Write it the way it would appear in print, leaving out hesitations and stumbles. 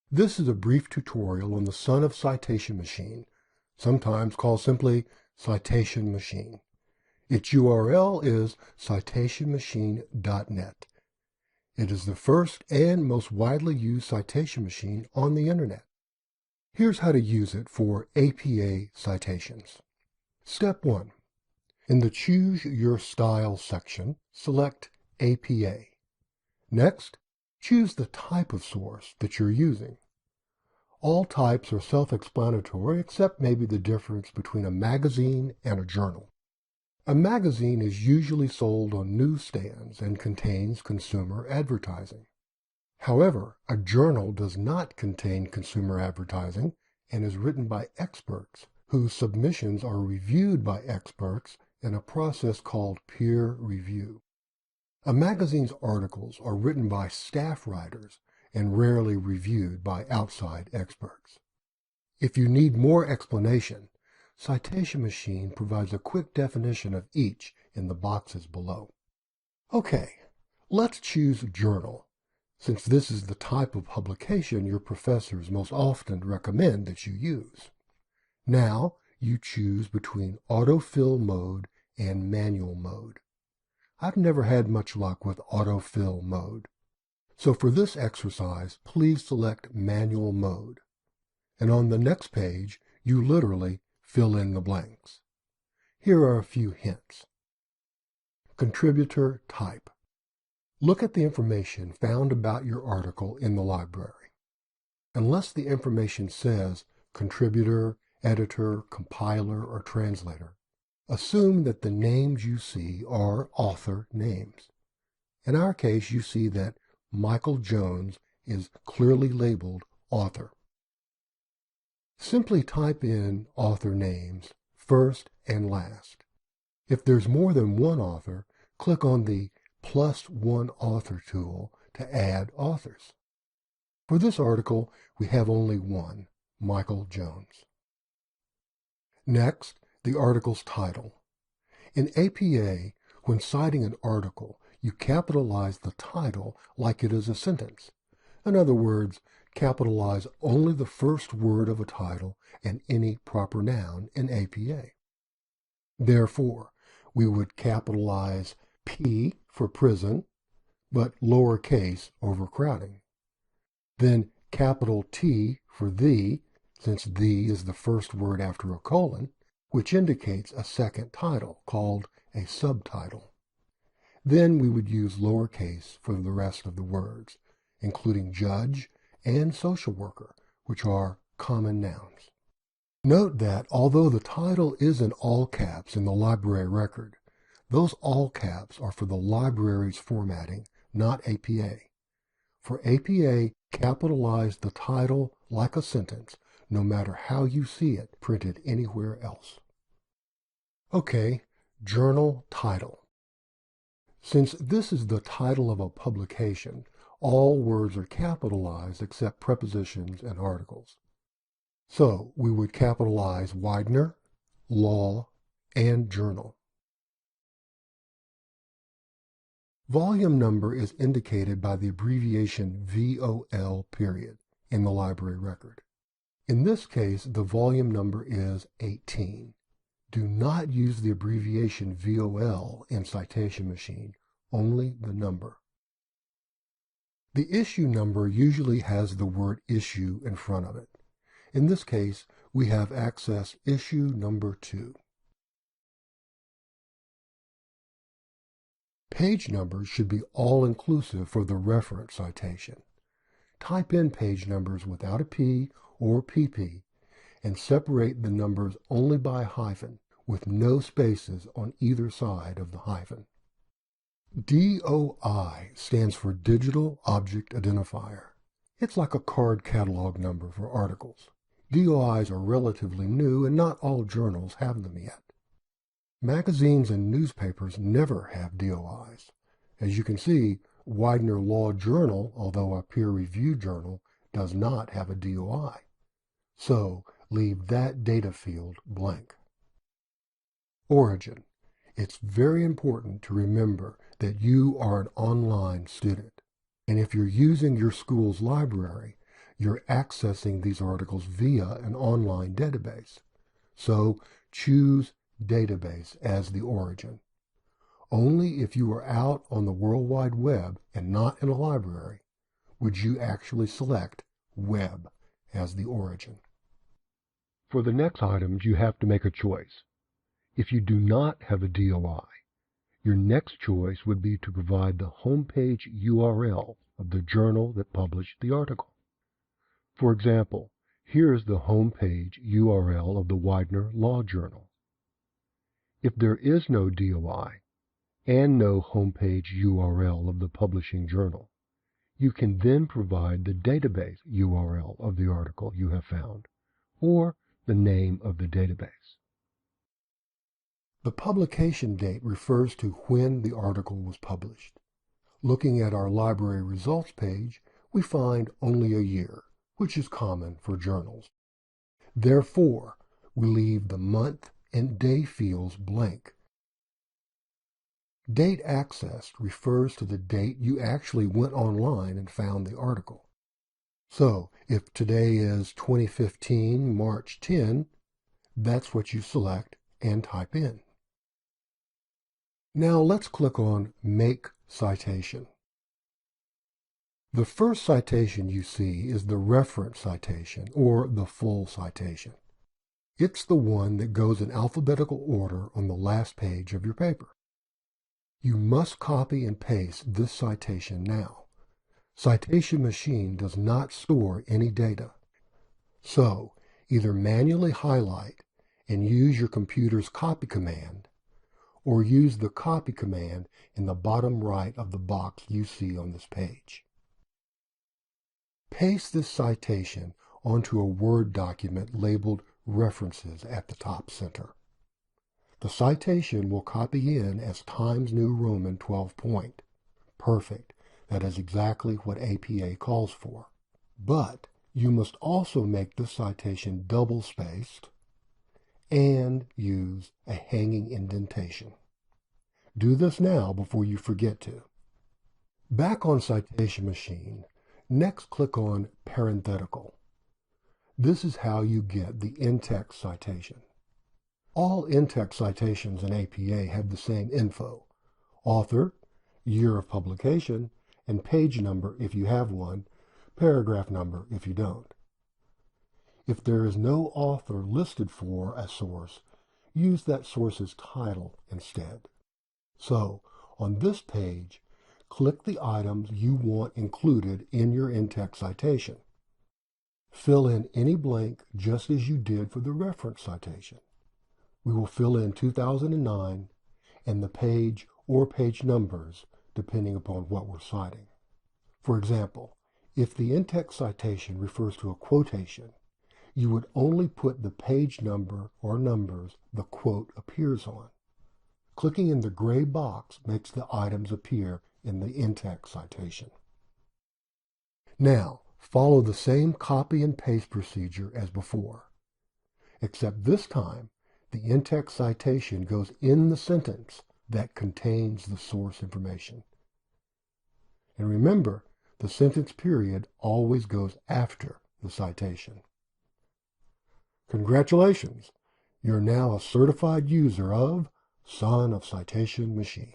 This is a brief tutorial on the Son of Citation Machine, sometimes called simply Citation Machine. Its URL is citationmachine.net. It is the first and most widely used citation machine on the Internet. Here's how to use it for APA citations. Step 1. In the Choose Your Style section, select APA. Next, choose the type of source that you're using. All types are self-explanatory except maybe the difference between a magazine and a journal. A magazine is usually sold on newsstands and contains consumer advertising. However, a journal does not contain consumer advertising and is written by experts whose submissions are reviewed by experts in a process called peer review. A magazine's articles are written by staff writers and rarely reviewed by outside experts. If you need more explanation, Citation Machine provides a quick definition of each in the boxes below. Okay, let's choose journal, since this is the type of publication your professors most often recommend that you use. Now you choose between autofill mode and manual mode. I've never had much luck with autofill mode. So for this exercise, please select manual mode. And on the next page, you literally fill in the blanks. Here are a few hints. Contributor type. Look at the information found about your article in the library. Unless the information says contributor, editor, compiler, or translator, assume that the names you see are author names. In our case, you see that Michael Jones is clearly labeled author. Simply type in author names first and last. If there's more than one author, click on the +1 author tool to add authors. For this article, we have only one, Michael Jones. Next, the article's title. In APA, when citing an article, you capitalize the title like it is a sentence. In other words, capitalize only the first word of a title and any proper noun in APA. Therefore, we would capitalize P for prison, but lowercase overcrowding. Then capital T for the, since the is the first word after a colon, which indicates a second title called a subtitle. Then we would use lowercase for the rest of the words, including judge and social worker, which are common nouns. Note that although the title is in all caps in the library record, those all caps are for the library's formatting, not APA. For APA, capitalize the title like a sentence, no matter how you see it printed anywhere else. Okay, journal title. Since this is the title of a publication, all words are capitalized except prepositions and articles. So we would capitalize Widener, law, and journal. Volume number is indicated by the abbreviation VOL period in the library record. In this case, the volume number is 18. Do not use the abbreviation VOL in Citation Machine, only the number. The issue number usually has the word issue in front of it. In this case, we have access issue number 2. Page numbers should be all-inclusive for the reference citation. Type in page numbers without a P or PP and separate the numbers only by hyphen with no spaces on either side of the hyphen. DOI stands for Digital Object Identifier. It's like a card catalog number for articles. DOIs are relatively new and not all journals have them yet. Magazines and newspapers never have DOIs. As you can see, Widener Law Journal, although a peer-reviewed journal, does not have a DOI. So leave that data field blank. Origin. It's very important to remember that you are an online student. And if you're using your school's library, you're accessing these articles via an online database. So choose database as the origin. Only if you are out on the World Wide Web and not in a library would you actually select web as the origin. For the next items, you have to make a choice. If you do not have a DOI, your next choice would be to provide the homepage URL of the journal that published the article. For example, here is the homepage URL of the Widener Law Journal. If there is no DOI and no homepage URL of the publishing journal, you can then provide the database URL of the article you have found, or the name of the database. The publication date refers to when the article was published. Looking at our library results page, we find only a year, which is common for journals. Therefore, we leave the month and day fields blank. Date accessed refers to the date you actually went online and found the article. So, if today is 2015, March 10, that's what you select and type in. Now let's click on Make Citation. The first citation you see is the reference citation, or the full citation. It's the one that goes in alphabetical order on the last page of your paper. You must copy and paste this citation now. Citation Machine does not store any data. So, either manually highlight and use your computer's copy command, or use the copy command in the bottom right of the box you see on this page. Paste this citation onto a Word document labeled References at the top center. The citation will copy in as Times New Roman 12 point. Perfect. That is exactly what APA calls for. But you must also make the citation double-spaced and use a hanging indentation. Do this now before you forget to. Back on Citation Machine, next click on Parenthetical. This is how you get the InText citation. All InText citations in APA have the same info: author, year of publication, and page number if you have one, paragraph number if you don't. If there is no author listed for a source, use that source's title instead. So, on this page, click the items you want included in your InText citation. Fill in any blank just as you did for the reference citation. We will fill in 2009 and the page or page numbers depending upon what we're citing. For example, if the InText citation refers to a quotation, you would only put the page number or numbers the quote appears on. Clicking in the gray box makes the items appear in the InText citation. Now, follow the same copy and paste procedure as before, except this time the InText citation goes in the sentence that contains the source information. And remember, the sentence period always goes after the citation. Congratulations! You're now a certified user of Son of Citation Machine.